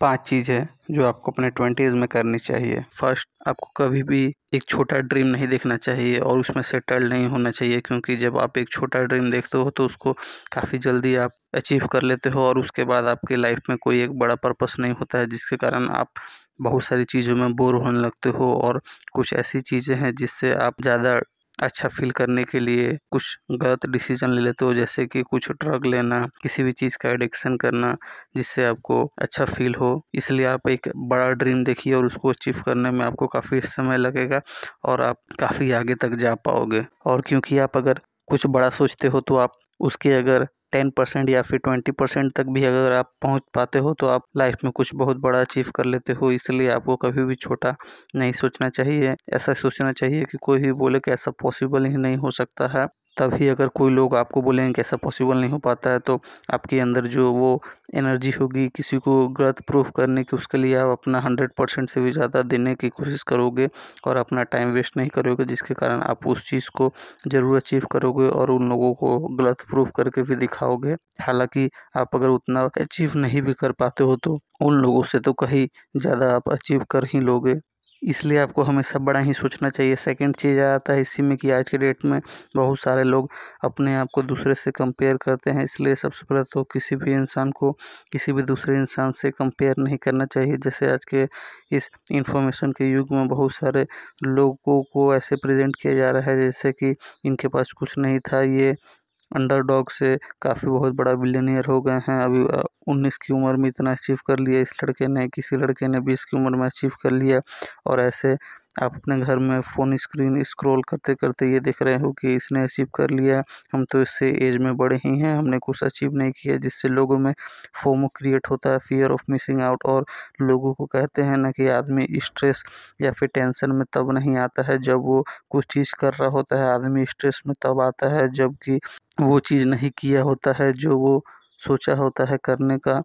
5 चीज़ें जो आपको अपने 20s में करनी चाहिए। फर्स्ट, आपको कभी भी एक छोटा ड्रीम नहीं देखना चाहिए और उसमें सेटल नहीं होना चाहिए, क्योंकि जब आप एक छोटा ड्रीम देखते हो तो उसको काफ़ी जल्दी आप अचीव कर लेते हो और उसके बाद आपकी लाइफ में कोई एक बड़ा पर्पस नहीं होता है, जिसके कारण आप बहुत सारी चीज़ों में बोर होने लगते हो। और कुछ ऐसी चीज़ें हैं जिससे आप ज़्यादा अच्छा फील करने के लिए कुछ गलत डिसीजन ले लेते हो, जैसे कि कुछ ड्रग लेना, किसी भी चीज़ का एडिक्शन करना जिससे आपको अच्छा फील हो। इसलिए आप एक बड़ा ड्रीम देखिए और उसको अचीव करने में आपको काफ़ी समय लगेगा और आप काफ़ी आगे तक जा पाओगे। और क्योंकि आप अगर कुछ बड़ा सोचते हो तो आप उसके अगर 10% या फिर 20% तक भी अगर आप पहुंच पाते हो तो आप लाइफ में कुछ बहुत बड़ा अचीव कर लेते हो। इसलिए आपको कभी भी छोटा नहीं सोचना चाहिए। ऐसा सोचना चाहिए कि कोई भी बोले कि ऐसा पॉसिबल ही नहीं हो सकता है, तभी अगर कोई लोग आपको बोलेंगे कि ऐसा पॉसिबल नहीं हो पाता है तो आपके अंदर जो वो एनर्जी होगी किसी को गलत प्रूफ करने की, उसके लिए आप अपना 100% से भी ज़्यादा देने की कोशिश करोगे और अपना टाइम वेस्ट नहीं करोगे, जिसके कारण आप उस चीज़ को ज़रूर अचीव करोगे और उन लोगों को गलत प्रूफ करके भी दिखाओगे। हालांकि आप अगर उतना अचीव नहीं भी कर पाते हो तो उन लोगों से तो कहीं ज़्यादा आप अचीव कर ही लोगे। इसलिए आपको हमेशा बड़ा ही सोचना चाहिए। सेकंड चीज़ आता है इसी में कि आज के डेट में बहुत सारे लोग अपने आप को दूसरे से कंपेयर करते हैं। इसलिए सबसे पहले तो किसी भी इंसान को किसी भी दूसरे इंसान से कंपेयर नहीं करना चाहिए। जैसे आज के इस इंफॉर्मेशन के युग में बहुत सारे लोगों को ऐसे प्रेजेंट किया जा रहा है जैसे कि इनके पास कुछ नहीं था, ये अंडरडॉग से काफ़ी बहुत बड़ा बिलियनियर हो गए हैं। अभी 19 की उम्र में इतना अचीव कर लिया इस लड़के ने, किसी लड़के ने 20 की उम्र में अचीव कर लिया। और ऐसे आप अपने घर में फ़ोन स्क्रीन स्क्रॉल करते करते ये देख रहे हो कि इसने अचीव कर लिया, हम तो इससे एज में बड़े ही हैं, हमने कुछ अचीव नहीं किया। जिससे लोगों में फोमो क्रिएट होता है, फियर ऑफ मिसिंग आउट। और लोगों को कहते हैं ना कि आदमी स्ट्रेस या फिर टेंशन में तब नहीं आता है जब वो कुछ चीज़ कर रहा होता है, आदमी स्ट्रेस में तब आता है जबकि वो चीज़ नहीं किया होता है जो वो सोचा होता है करने का,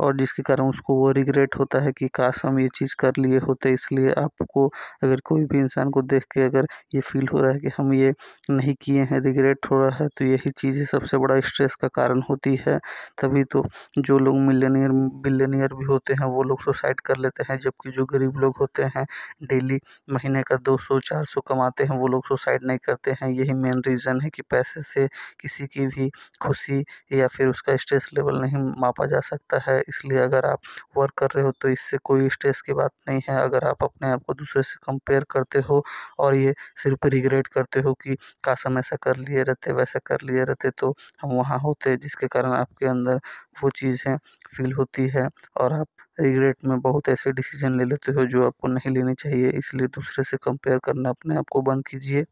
और जिसके कारण उसको वो रिग्रेट होता है कि काश हम ये चीज़ कर लिए होते। इसलिए आपको अगर कोई भी इंसान को देख के अगर ये फील हो रहा है कि हम ये नहीं किए हैं, रिग्रेट हो रहा है, तो यही चीज़ें सबसे बड़ा स्ट्रेस का कारण होती है। तभी तो जो लोग मिलियनियर बिलियनियर भी होते हैं वो लोग सुसाइड कर लेते हैं, जबकि जो गरीब लोग होते हैं डेली महीने का 200-400 कमाते हैं वो लोग सुसाइड नहीं करते हैं। यही मेन रीज़न है कि पैसे से किसी की भी खुशी या फिर उसका स्ट्रेस लेवल नहीं मापा जा सकता है। इसलिए अगर आप वर्क कर रहे हो तो इससे कोई स्ट्रेस की बात नहीं है। अगर आप अपने आप को दूसरे से कंपेयर करते हो और ये सिर्फ रिग्रेट करते हो कि काश हम ऐसा कर लिए रहते, वैसा कर लिए रहते तो हम वहाँ होते, जिसके कारण आपके अंदर वो चीज़ें फील होती है और आप रिग्रेट में बहुत ऐसे डिसीजन ले लेते हो जो आपको नहीं लेने चाहिए। इसलिए दूसरे से कंपेयर करना अपने आप को बंद कीजिए।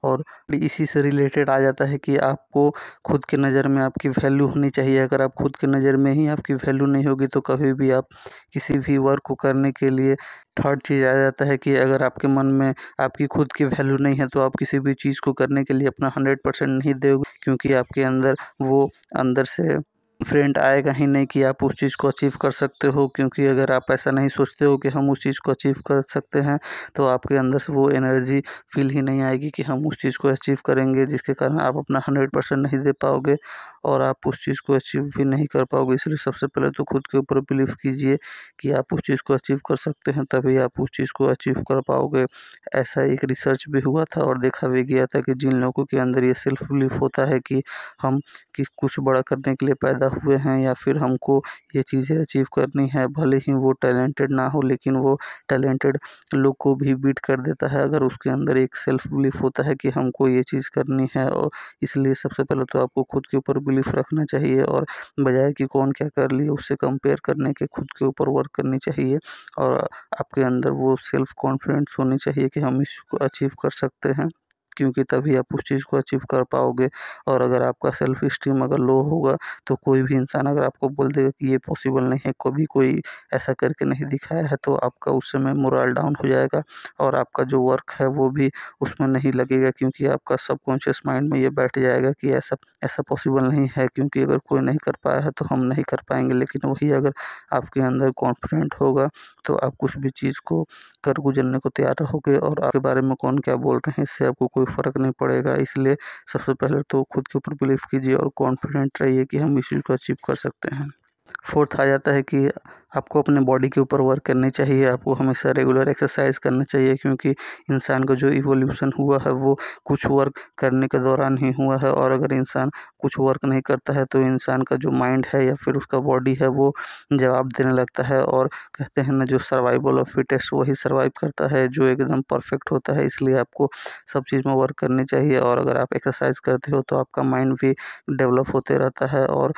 और इसी से रिलेटेड आ जाता है कि आपको खुद की नज़र में आपकी वैल्यू होनी चाहिए। अगर आप खुद की नज़र में ही आपकी वैल्यू नहीं होगी तो कभी भी आप किसी भी वर्क को करने के लिए, थर्ड चीज़ आ जाता है कि अगर आपके मन में आपकी खुद की वैल्यू नहीं है तो आप किसी भी चीज़ को करने के लिए अपना 100% नहीं दोगे, क्योंकि आपके अंदर वो अंदर से फ्रेंड आएगा ही नहीं कि आप उस चीज़ को अचीव कर सकते हो। क्योंकि अगर आप ऐसा नहीं सोचते हो कि हम उस चीज़ को अचीव कर सकते हैं तो आपके अंदर से वो एनर्जी फील ही नहीं आएगी कि हम उस चीज़ को अचीव करेंगे, जिसके कारण आप अपना 100% नहीं दे पाओगे और आप उस चीज़ को अचीव भी नहीं कर पाओगे। इसलिए सबसे पहले तो खुद के ऊपर बिलीव कीजिए कि आप उस चीज़ को अचीव कर सकते हैं, तभी आप उस चीज़ को अचीव कर पाओगे। ऐसा एक रिसर्च भी हुआ था और देखा भी गया था कि जिन लोगों के अंदर ये सेल्फ बिलीफ होता है कि हम कि कुछ बड़ा करने के लिए पैदा हुए हैं या फिर हमको ये चीज़ें अचीव करनी है, भले ही वो टैलेंटेड ना हो लेकिन वो टैलेंटेड लोग को भी बीट कर देता है अगर उसके अंदर एक सेल्फ बिलीफ होता है कि हमको ये चीज़ करनी है। और इसलिए सबसे पहले तो आपको खुद के ऊपर बिलीफ रखना चाहिए और बजाय कि कौन क्या कर लिए उससे कंपेयर करने के खुद के ऊपर वर्क करनी चाहिए और आपके अंदर वो सेल्फ कॉन्फिडेंस होनी चाहिए कि हम इसको अचीव कर सकते हैं, क्योंकि तभी आप उस चीज़ को अचीव कर पाओगे। और अगर आपका सेल्फ इस्टीम अगर लो होगा तो कोई भी इंसान अगर आपको बोल देगा कि ये पॉसिबल नहीं है, कभी कोई ऐसा करके नहीं दिखाया है, तो आपका उस समय मोरल डाउन हो जाएगा और आपका जो वर्क है वो भी उसमें नहीं लगेगा, क्योंकि आपका सबकॉन्शियस माइंड में ये बैठ जाएगा कि ऐसा ऐसा पॉसिबल नहीं है, क्योंकि अगर कोई नहीं कर पाया है तो हम नहीं कर पाएंगे। लेकिन वही अगर आपके अंदर कॉन्फिडेंट होगा तो आप कुछ भी चीज़ को कर गुजरने को तैयार रहोगे और आपके बारे में कौन क्या बोल रहे हैं इससे आपको कोई फ़र्क नहीं पड़ेगा। इसलिए सबसे पहले तो खुद के ऊपर बिलीव कीजिए और कॉन्फिडेंट रहिए कि हम इस चीज़ को अचीव कर सकते हैं। फोर्थ आ जाता है कि आपको अपने बॉडी के ऊपर वर्क करनी चाहिए। आपको हमेशा रेगुलर एक्सरसाइज करना चाहिए, क्योंकि इंसान का जो इवोल्यूशन हुआ है वो कुछ वर्क करने के दौरान ही हुआ है। और अगर इंसान कुछ वर्क नहीं करता है तो इंसान का जो माइंड है या फिर उसका बॉडी है वो जवाब देने लगता है। और कहते हैं ना, जो सर्वाइवल ऑफ फिटेस्ट वही सर्वाइव करता है, जो एकदम परफेक्ट होता है। इसलिए आपको सब चीज़ में वर्क करनी चाहिए। और अगर आप एक्सरसाइज करते हो तो आपका माइंड भी डेवलप होते रहता है और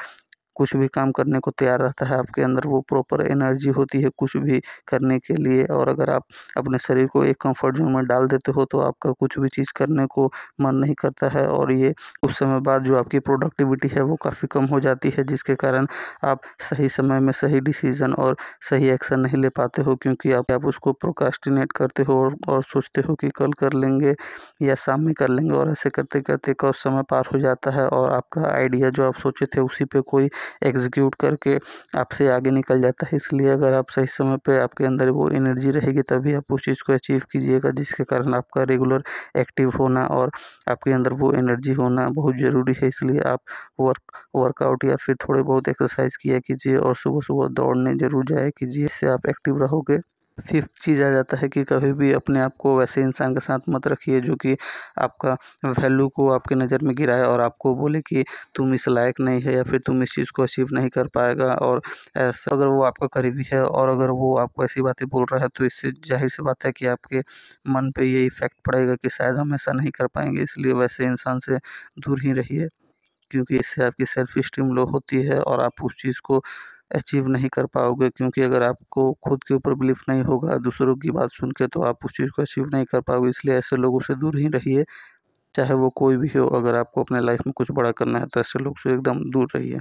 कुछ भी काम करने को तैयार रहता है। आपके अंदर वो प्रॉपर एनर्जी होती है कुछ भी करने के लिए। और अगर आप अपने शरीर को एक कंफर्ट जोन में डाल देते हो तो आपका कुछ भी चीज़ करने को मन नहीं करता है। और ये उस समय बाद जो आपकी प्रोडक्टिविटी है वो काफ़ी कम हो जाती है, जिसके कारण आप सही समय में सही डिसीज़न और सही एक्शन नहीं ले पाते हो, क्योंकि आप उसको प्रोक्रास्टिनेट करते हो और सोचते हो कि कल कर लेंगे या शाम में कर लेंगे। और ऐसे करते करते कब समय पार हो जाता है और आपका आइडिया जो आप सोचे थे उसी पे कोई एग्जीक्यूट करके आपसे आगे निकल जाता है। इसलिए अगर आप सही समय पे आपके अंदर वो एनर्जी रहेगी तभी आप उस चीज़ को अचीव कीजिएगा, जिसके कारण आपका रेगुलर एक्टिव होना और आपके अंदर वो एनर्जी होना बहुत ज़रूरी है। इसलिए आप वर्कआउट या फिर थोड़े बहुत एक्सरसाइज किया कीजिए और सुबह सुबह दौड़ने ज़रूर जाया कीजिए, इससे आप एक्टिव रहोगे। फिफ्थ चीज़ आ जाता है कि कभी भी अपने आप को वैसे इंसान के साथ मत रखिए जो कि आपका वैल्यू को आपके नज़र में गिराए और आपको बोले कि तुम इस लायक नहीं है या फिर तुम इस चीज़ को अचीव नहीं कर पाएगा। और ऐसा अगर वो आपका करीबी है और अगर वो आपको ऐसी बातें बोल रहा है तो इससे जाहिर सी बात है कि आपके मन पे ये इफ़ेक्ट पड़ेगा कि शायद हम ऐसा नहीं कर पाएंगे। इसलिए वैसे इंसान से दूर ही रहिए, क्योंकि इससे आपकी सेल्फ स्टीम लो होती है और आप उस चीज़ को अचीव नहीं कर पाओगे। क्योंकि अगर आपको खुद के ऊपर बिलीफ नहीं होगा दूसरों की बात सुन के, तो आप उस चीज़ को अचीव नहीं कर पाओगे। इसलिए ऐसे लोगों से दूर ही रहिए, चाहे वो कोई भी हो। अगर आपको अपने लाइफ में कुछ बड़ा करना है तो ऐसे लोग से एकदम दूर रहिए।